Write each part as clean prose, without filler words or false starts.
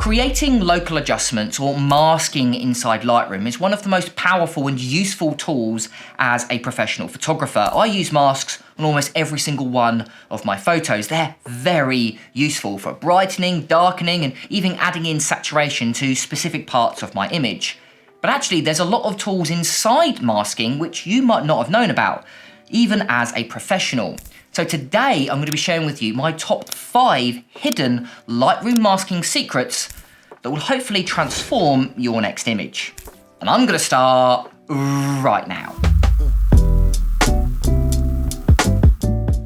Creating local adjustments or masking inside Lightroom is one of the most powerful and useful tools as a professional photographer. I use masks on almost every single one of my photos. They're very useful for brightening, darkening, and even adding in saturation to specific parts of my image. But actually, there's a lot of tools inside masking which you might not have known about, even as a professional. So today I'm going to be sharing with you my top 5 hidden Lightroom masking secrets that will hopefully transform your next image. And I'm going to start right now.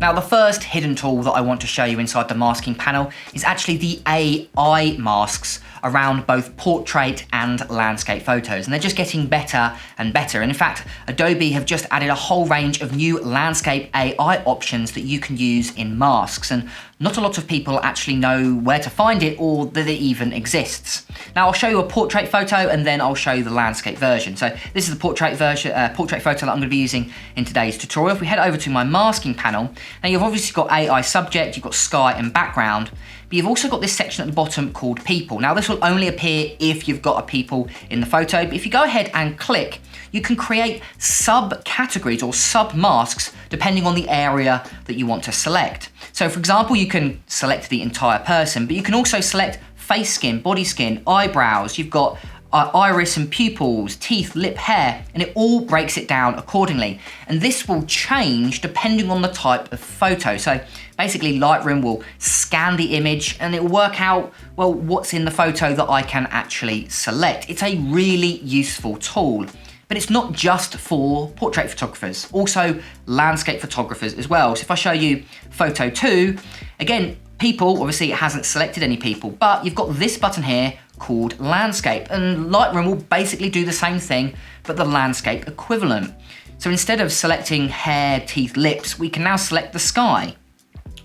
Now, the first hidden tool that I want to show you inside the masking panel is actually the AI masks around both portrait and landscape photos. And they're just getting better and better. And in fact, Adobe have just added a whole range of new landscape AI options that you can use in masks. And not a lot of people actually know where to find it or that it even exists. Now, I'll show you a portrait photo and then I'll show you the landscape version. So this is the portrait photo that I'm going to be using in today's tutorial. If we head over to my masking panel, now you've obviously got AI subject, you've got sky and background, but you've also got this section at the bottom called people. Now this will only appear if you've got a people in the photo, but if you go ahead and click, you can create sub-categories or sub-masks depending on the area that you want to select. So for example, you can select the entire person, but you can also select face skin, body skin, eyebrows, you've got iris and pupils, teeth, lip, hair, and it all breaks it down accordingly. And this will change depending on the type of photo. So basically Lightroom will scan the image and it will work out, well, what's in the photo that I can actually select. It's a really useful tool. But it's not just for portrait photographers, also landscape photographers as well. So if I show you photo 2, again, people, obviously it hasn't selected any people, but you've got this button here called landscape, and Lightroom will basically do the same thing, but the landscape equivalent. So instead of selecting hair, teeth, lips, we can now select the sky.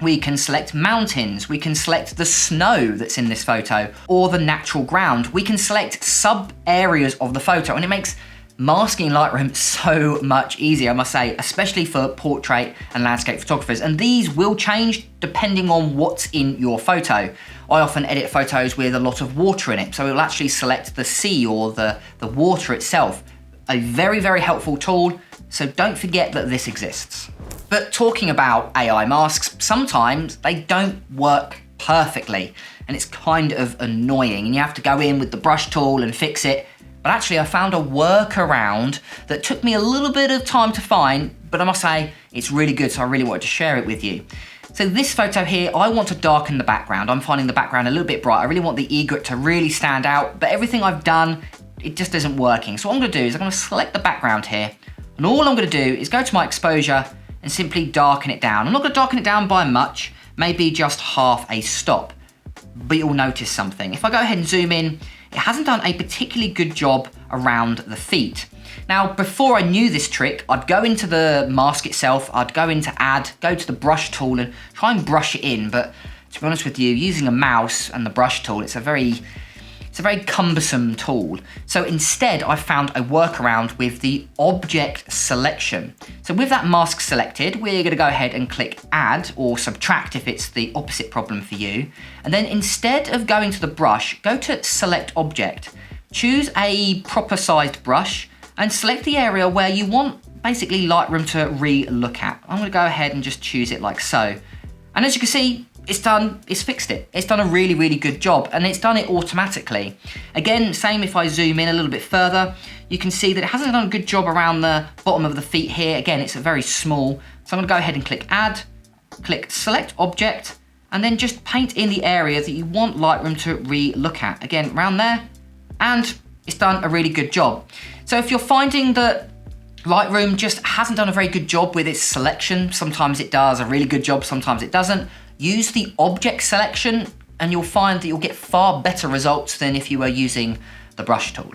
We can select mountains, we can select the snow that's in this photo, or the natural ground. We can select sub areas of the photo, and it makes masking in Lightroom so much easier, I must say, especially for portrait and landscape photographers. And these will change depending on what's in your photo. I often edit photos with a lot of water in it, so it will actually select the sea or the water itself. A very, very helpful tool, so don't forget that this exists. But talking about AI masks, sometimes they don't work perfectly, and it's kind of annoying, and you have to go in with the brush tool and fix it. But actually I found a workaround that took me a little bit of time to find, but I must say it's really good, so I really wanted to share it with you. So this photo here, I want to darken the background. I'm finding the background a little bit bright. I really want the egret to really stand out, but everything I've done, it just isn't working. So what I'm gonna do is I'm gonna select the background here, and all I'm gonna do is go to my exposure and simply darken it down. I'm not gonna darken it down by much, maybe just half a stop, but you'll notice something. If I go ahead and zoom in, it hasn't done a particularly good job around the feet. Now, before I knew this trick, I'd go into the mask itself, I'd go into add, go to the brush tool and try and brush it in. But to be honest with you, using a mouse and the brush tool, it's a very cumbersome tool. So instead, I found a workaround with the object selection. So with that mask selected, we're gonna go ahead and click add or subtract if it's the opposite problem for you. And then instead of going to the brush, go to select object. Choose a proper sized brush and select the area where you want basically Lightroom to re-look at. I'm gonna go ahead and just choose it like so. And as you can see, it's fixed it. It's done a really, really good job, and it's done it automatically. Again, same if I zoom in a little bit further, you can see that it hasn't done a good job around the bottom of the feet here. Again, it's very small. So I'm gonna go ahead and click add, click select object, and then just paint in the area that you want Lightroom to re-look at. Again, around there, and it's done a really good job. So if you're finding that Lightroom just hasn't done a very good job with its selection, sometimes it does a really good job, sometimes it doesn't, use the object selection and you'll find that you'll get far better results than if you were using the brush tool.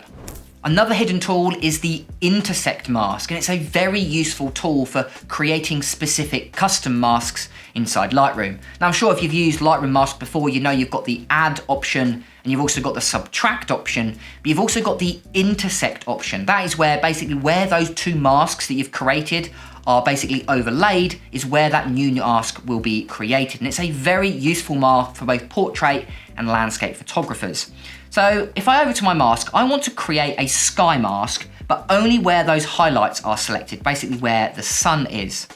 Another hidden tool is the Intersect mask, and it's a very useful tool for creating specific custom masks inside Lightroom. Now I'm sure if you've used Lightroom Mask before, you know you've got the add option and you've also got the subtract option, but you've also got the intersect option. That is where basically where those two masks that you've created are basically overlaid is where that new mask will be created. And it's a very useful mask for both portrait and landscape photographers. So if I over to my mask, I want to create a sky mask, but only where those highlights are selected, basically where the sun is.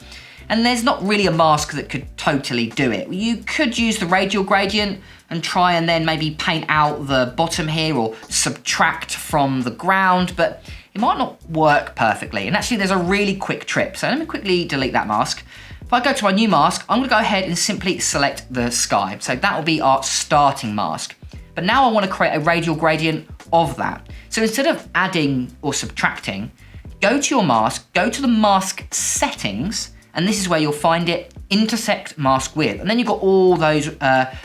And there's not really a mask that could totally do it. You could use the radial gradient and try and then maybe paint out the bottom here or subtract from the ground, but it might not work perfectly. And actually there's a really quick trick. So let me quickly delete that mask. If I go to my new mask, I'm gonna go ahead and simply select the sky. So that will be our starting mask. But now I want to create a radial gradient of that. So instead of adding or subtracting, go to your mask, go to the mask settings, and this is where you'll find it, intersect mask with. And then you've got all those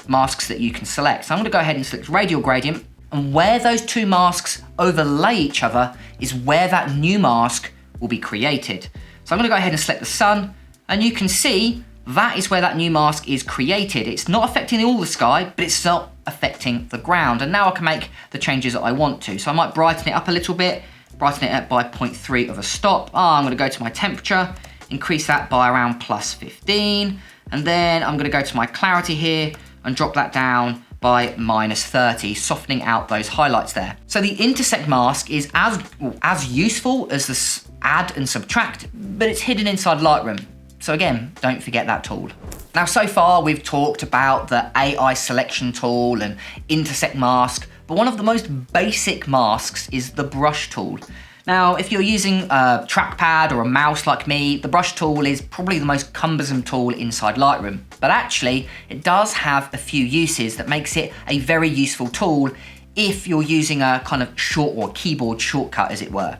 masks that you can select. So I'm gonna go ahead and select radial gradient, and where those two masks overlay each other is where that new mask will be created. So I'm gonna go ahead and select the sun, and you can see that is where that new mask is created. It's not affecting all the sky, but it's not affecting the ground. And now I can make the changes that I want to. So I might brighten it up a little bit, brighten it up by 0.3 of a stop. I'm gonna go to my temperature, increase that by around +15. And then I'm gonna go to my clarity here and drop that down by -30, softening out those highlights there. So the intersect mask is as useful as the add and subtract, but it's hidden inside Lightroom. So again, don't forget that tool. Now, so far we've talked about the AI selection tool and intersect mask, but one of the most basic masks is the brush tool. Now, if you're using a trackpad or a mouse like me, the brush tool is probably the most cumbersome tool inside Lightroom. But actually, it does have a few uses that makes it a very useful tool if you're using a kind of short or keyboard shortcut, as it were.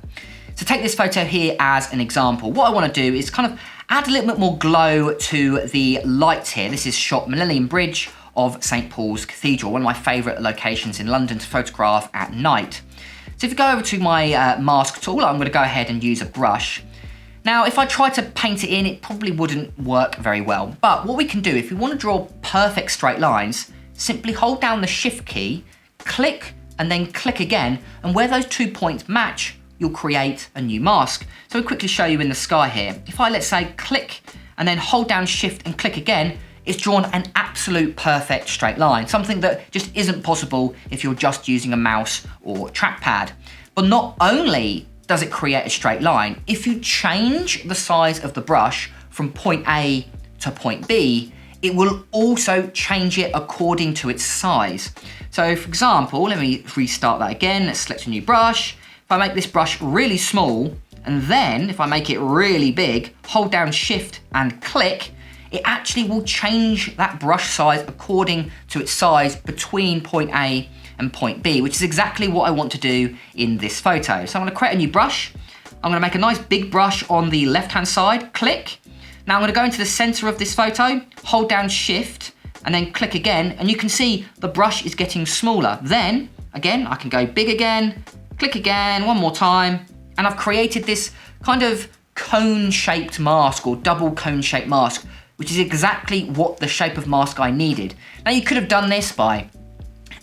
So take this photo here as an example. What I want to do is kind of add a little bit more glow to the lights here. This is shot Millennium Bridge of St. Paul's Cathedral, one of my favourite locations in London to photograph at night. So if you go over to my mask tool, I'm going to go ahead and use a brush. Now, if I try to paint it in, it probably wouldn't work very well. But what we can do, if we want to draw perfect straight lines, simply hold down the Shift key, click, and then click again, and where those 2 points match, you'll create a new mask. So I'll quickly show you in the sky here. If I, let's say, click and then hold down Shift and click again, it's drawn an absolute perfect straight line, something that just isn't possible if you're just using a mouse or trackpad. But not only does it create a straight line, if you change the size of the brush from point A to point B, it will also change it according to its size. So for example, let me restart that again. Let's select a new brush. If I make this brush really small, and then if I make it really big, hold down Shift and click, it actually will change that brush size according to its size between point A and point B, which is exactly what I want to do in this photo. So I'm gonna create a new brush. I'm gonna make a nice big brush on the left-hand side, click. Now I'm gonna go into the center of this photo, hold down Shift, and then click again, and you can see the brush is getting smaller. Then, again, I can go big again, click again, one more time, and I've created this kind of cone-shaped mask or double cone-shaped mask, which is exactly what the shape of mask I needed. Now you could have done this by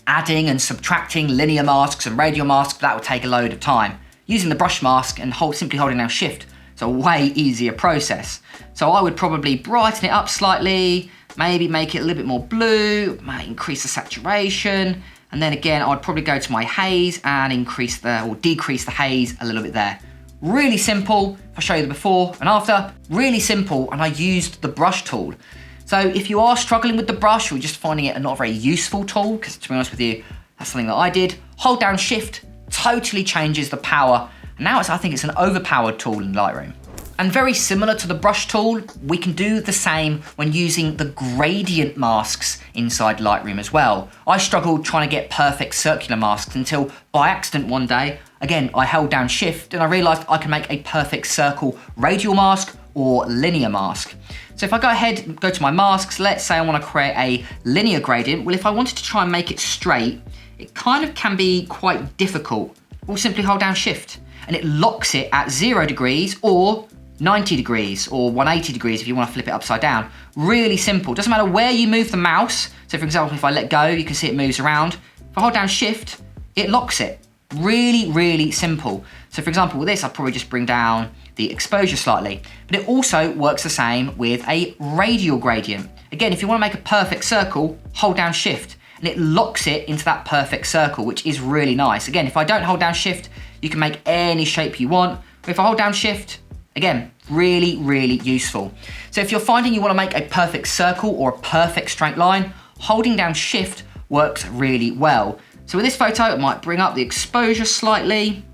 adding and subtracting linear masks and radial masks, but that would take a load of time. Using the brush mask and simply holding down Shift, it's a way easier process. So I would probably brighten it up slightly, maybe make it a little bit more blue, might increase the saturation, and then again, I'd probably go to my haze and decrease the haze a little bit there. Really simple. If I show you the before and after, really simple, and I used the brush tool. So if you are struggling with the brush or just finding it a not very useful tool, because to be honest with you, that's something that I did, hold down Shift, totally changes the power. And now I think it's an overpowered tool in Lightroom. And very similar to the brush tool, we can do the same when using the gradient masks inside Lightroom as well. I struggled trying to get perfect circular masks until by accident one day, again, I held down Shift and I realized I can make a perfect circle radial mask or linear mask. So if I go ahead and go to my masks, let's say I want to create a linear gradient. Well, if I wanted to try and make it straight, it kind of can be quite difficult. We'll simply hold down Shift and it locks it at 0 degrees or 90 degrees or 180 degrees if you want to flip it upside down. Really simple. Doesn't matter where you move the mouse. So for example, if I let go, you can see it moves around. If I hold down Shift, it locks it. Really, really simple. So for example, with this, I'll probably just bring down the exposure slightly, but it also works the same with a radial gradient. Again, if you want to make a perfect circle, hold down Shift, and it locks it into that perfect circle, which is really nice. Again, if I don't hold down Shift, you can make any shape you want. But if I hold down Shift, again, really, really useful. So if you're finding you want to make a perfect circle or a perfect straight line, holding down Shift works really well. So with this photo, I might bring up the exposure slightly,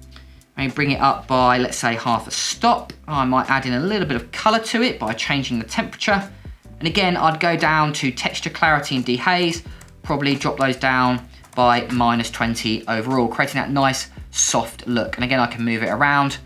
maybe bring it up by, let's say, half a stop. I might add in a little bit of color to it by changing the temperature. And again, I'd go down to texture, clarity, and dehaze, probably drop those down by -20 overall, creating that nice soft look. And again, I can move it around.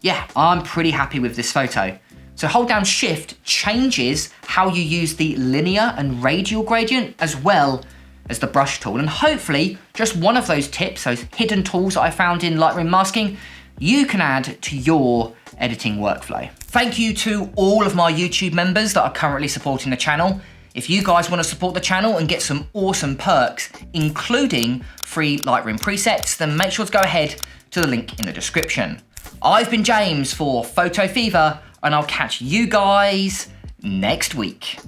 Yeah, I'm pretty happy with this photo. So hold down Shift changes how you use the linear and radial gradient as well as the brush tool. And hopefully just one of those tips, those hidden tools that I found in Lightroom Masking, you can add to your editing workflow. Thank you to all of my YouTube members that are currently supporting the channel. If you guys want to support the channel and get some awesome perks, including free Lightroom presets, then make sure to go ahead to the link in the description. I've been James for Photo Fever, and I'll catch you guys next week.